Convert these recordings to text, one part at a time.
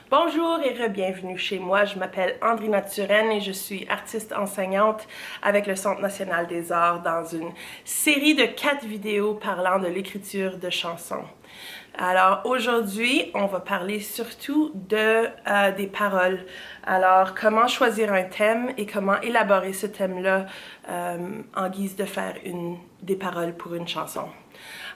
Bonjour et bienvenue chez moi. Je m'appelle Andrina Turenne et je suis artiste enseignante avec le Centre national des arts dans une série de 4 vidéos parlant de l'écriture de chansons. Alors aujourd'hui, on va parler surtout des paroles. Alors comment choisir un thème et comment élaborer ce thème-là en guise de faire des paroles pour une chanson.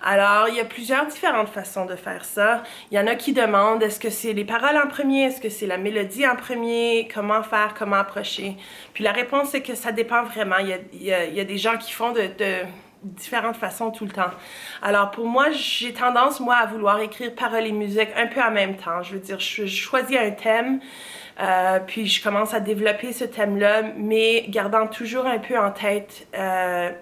Alors, il y a plusieurs différentes façons de faire ça. Il y en a qui demandent, est-ce que c'est les paroles en premier, est-ce que c'est la mélodie en premier, comment faire, comment approcher. Puis la réponse c'est que ça dépend vraiment. Il y a des gens qui font de différentes façons tout le temps. Alors pour moi, j'ai tendance, moi, à vouloir écrire paroles et musique un peu en même temps. Je veux dire, je choisis un thème, puis je commence à développer ce thème-là, mais gardant toujours un peu en tête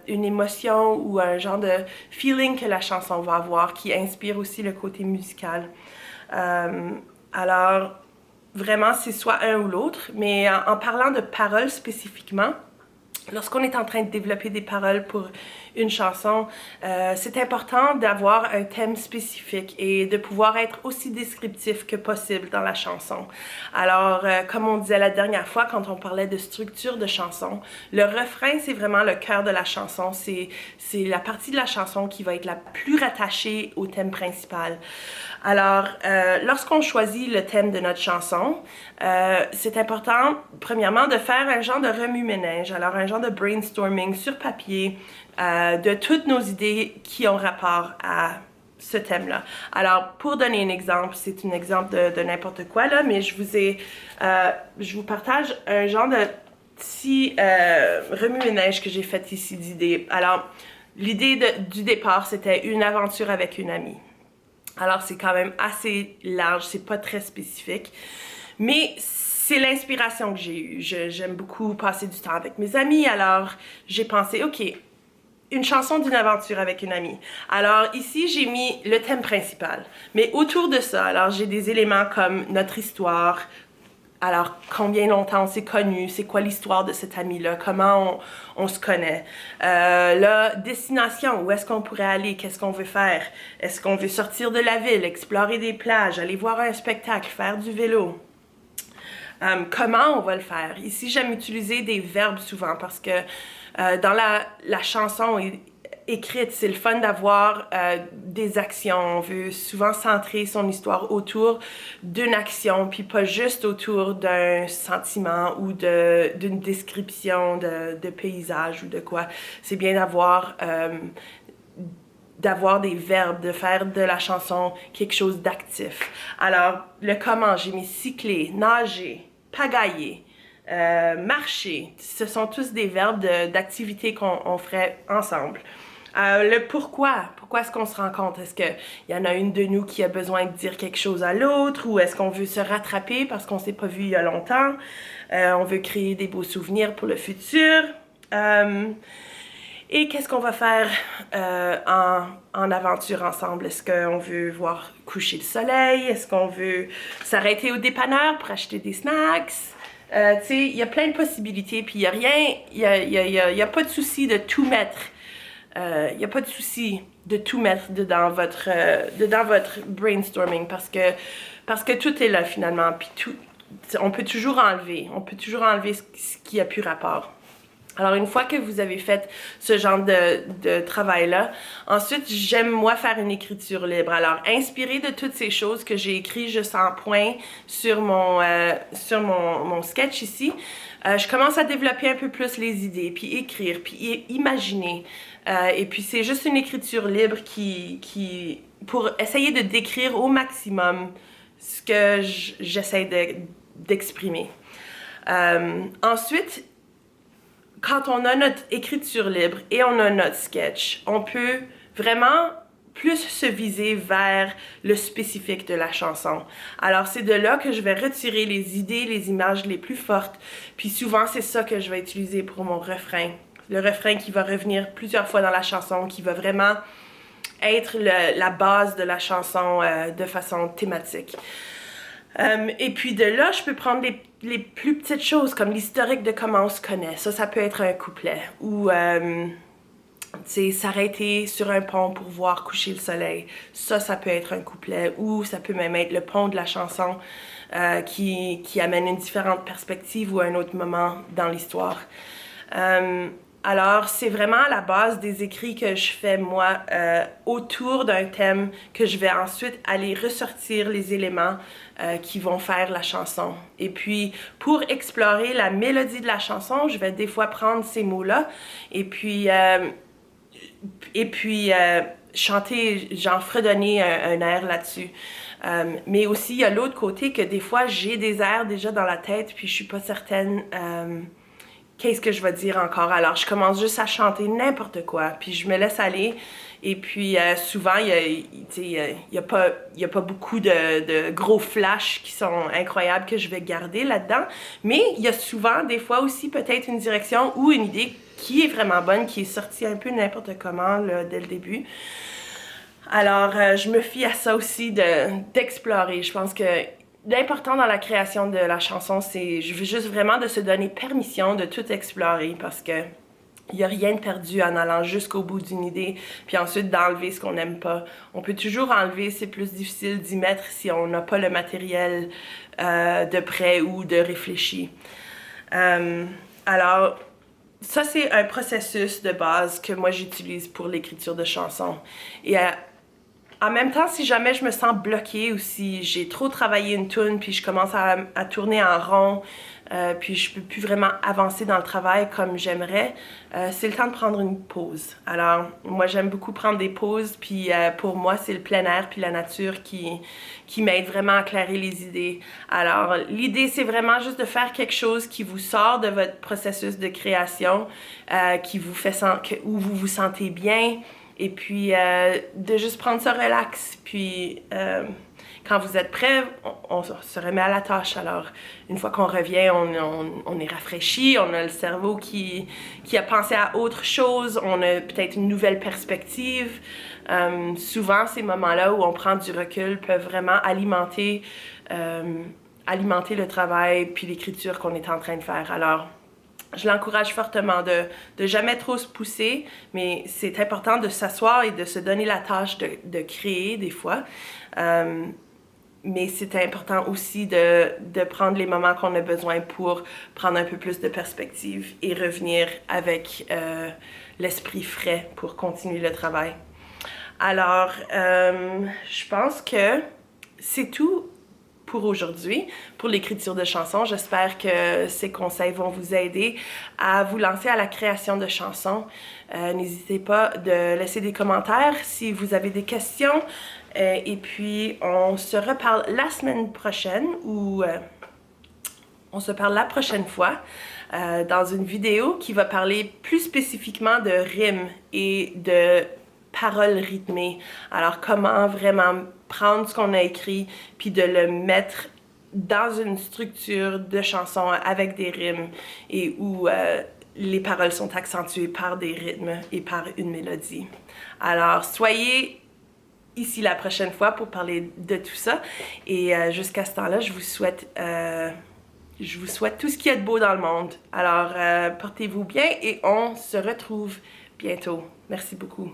une émotion ou un genre de feeling que la chanson va avoir, qui inspire aussi le côté musical. Alors, vraiment, c'est soit un ou l'autre, mais en parlant de paroles spécifiquement, lorsqu'on est en train de développer des paroles pour une chanson, c'est important d'avoir un thème spécifique et de pouvoir être aussi descriptif que possible dans la chanson. Alors, comme on disait la dernière fois quand on parlait de structure de chanson, le refrain, c'est vraiment le cœur de la chanson. C'est la partie de la chanson qui va être la plus rattachée au thème principal. Alors, lorsqu'on choisit le thème de notre chanson, c'est important, premièrement, de faire un genre de remue-ménage, alors un genre de brainstorming sur papier de toutes nos idées qui ont rapport à ce thème-là. Alors, pour donner un exemple, c'est un exemple de n'importe quoi, là, mais je vous partage un genre de petit remue-ménage que j'ai fait ici d'idées. Alors, l'idée du départ, c'était une aventure avec une amie. Alors, c'est quand même assez large, c'est pas très spécifique, mais c'est l'inspiration que j'ai eue. J'aime beaucoup passer du temps avec mes amis, alors j'ai pensé, OK, une chanson d'une aventure avec une amie. Alors ici, j'ai mis le thème principal, mais autour de ça, alors j'ai des éléments comme notre histoire. Alors, combien longtemps on s'est connus, c'est quoi l'histoire de cette amie-là, comment on se connaît. La destination, où est-ce qu'on pourrait aller, qu'est-ce qu'on veut faire. Est-ce qu'on veut sortir de la ville, explorer des plages, aller voir un spectacle, faire du vélo. Comment on va le faire. Ici, j'aime utiliser des verbes souvent parce que dans la chanson écrite, c'est le fun d'avoir des actions. On veut souvent centrer son histoire autour d'une action, puis pas juste autour d'un sentiment ou d'une description de paysage ou de quoi. C'est bien d'avoir des verbes, de faire de la chanson quelque chose d'actif. Alors, le comment, j'ai mis cycler, nager, pagailler, marcher. Ce sont tous des verbes d'activités qu'on ferait ensemble. Le pourquoi est-ce qu'on se rencontre? Est-ce qu'il y en a une de nous qui a besoin de dire quelque chose à l'autre ou est-ce qu'on veut se rattraper parce qu'on s'est pas vu il y a longtemps? On veut créer des beaux souvenirs pour le futur. Et qu'est-ce qu'on va faire en aventure ensemble? Est-ce qu'on veut voir coucher le soleil? Est-ce qu'on veut s'arrêter au dépanneur pour acheter des snacks? Tu sais, il y a plein de possibilités, puis il n'y a rien, il y a pas de souci de tout mettre. Il n'y a pas de souci de tout mettre dedans votre brainstorming parce que tout est là finalement, puis on peut toujours enlever ce qui a plus rapport. Alors, une fois que vous avez fait ce genre de travail-là, ensuite, j'aime, moi, faire une écriture libre. Alors, inspiré de toutes ces choses que j'ai écrites juste en point sur mon sketch ici, je commence à développer un peu plus les idées, puis écrire, puis imaginer. Et puis, c'est juste une écriture libre pour essayer de décrire au maximum ce que j'essaie d'exprimer. Ensuite, quand on a notre écriture libre et on a notre sketch, on peut vraiment plus se viser vers le spécifique de la chanson. Alors c'est de là que je vais retirer les idées, les images les plus fortes, puis souvent c'est ça que je vais utiliser pour mon refrain. Le refrain qui va revenir plusieurs fois dans la chanson, qui va vraiment être la base de la chanson de façon thématique. Et puis de là, je peux prendre les plus petites choses comme l'historique de comment on se connaît. Ça peut être un couplet. Ou s'arrêter sur un pont pour voir coucher le soleil. Ça peut être un couplet, ou ça peut même être le pont de la chanson qui amène une différente perspective ou un autre moment dans l'histoire. Alors, c'est vraiment à la base des écrits que je fais, moi, autour d'un thème que je vais ensuite aller ressortir les éléments qui vont faire la chanson. Et puis, pour explorer la mélodie de la chanson, je vais des fois prendre ces mots-là et puis chanter, genre fredonner un air là-dessus. Mais aussi, il y a l'autre côté que des fois, j'ai des airs déjà dans la tête, puis je suis pas certaine qu'est-ce que je vais dire encore. Alors, je commence juste à chanter n'importe quoi, puis je me laisse aller. Et puis, souvent, il y a pas beaucoup de gros flashs qui sont incroyables que je vais garder là-dedans. Mais il y a souvent, des fois aussi, peut-être une direction ou une idée qui est vraiment bonne, qui est sortie un peu n'importe comment là, dès le début. Alors, je me fie à ça aussi d'explorer. Je pense que l'important dans la création de la chanson, c'est juste vraiment de se donner permission de tout explorer parce que il n'y a rien de perdu en allant jusqu'au bout d'une idée, puis ensuite d'enlever ce qu'on n'aime pas. On peut toujours enlever, c'est plus difficile d'y mettre si on n'a pas le matériel de prêt ou de réfléchi. Alors, ça c'est un processus de base que moi j'utilise pour l'écriture de chansons. Et en même temps, si jamais je me sens bloquée ou si j'ai trop travaillé une tune puis je commence à tourner en rond, puis je peux plus vraiment avancer dans le travail comme j'aimerais, c'est le temps de prendre une pause. Alors, moi j'aime beaucoup prendre des pauses, puis pour moi c'est le plein air puis la nature qui m'aide vraiment à clairer les idées. Alors, l'idée c'est vraiment juste de faire quelque chose qui vous sort de votre processus de création, qui vous fait où vous vous sentez bien. Et puis, de juste prendre ça relax. Puis, quand vous êtes prêt, on se remet à la tâche. Alors, une fois qu'on revient, on est rafraîchi, on a le cerveau qui a pensé à autre chose, on a peut-être une nouvelle perspective. Souvent, ces moments-là où on prend du recul peuvent vraiment alimenter le travail puis l'écriture qu'on est en train de faire. Alors, je l'encourage fortement de jamais trop se pousser, mais c'est important de s'asseoir et de se donner la tâche de créer des fois. Mais c'est important aussi de prendre les moments qu'on a besoin pour prendre un peu plus de perspective et revenir avec l'esprit frais pour continuer le travail. Alors, je pense que c'est tout pour aujourd'hui, pour l'écriture de chansons. J'espère que ces conseils vont vous aider à vous lancer à la création de chansons. N'hésitez pas de laisser des commentaires si vous avez des questions. Et puis, on se reparle la semaine prochaine ou on se parle la prochaine fois dans une vidéo qui va parler plus spécifiquement de rimes et de paroles rythmées. Alors, comment vraiment prendre ce qu'on a écrit puis de le mettre dans une structure de chanson avec des rimes et où les paroles sont accentuées par des rythmes et par une mélodie. Alors, soyez ici la prochaine fois pour parler de tout ça. Et jusqu'à ce temps-là, je vous souhaite tout ce qu'il y a de beau dans le monde. Alors, portez-vous bien et on se retrouve bientôt. Merci beaucoup.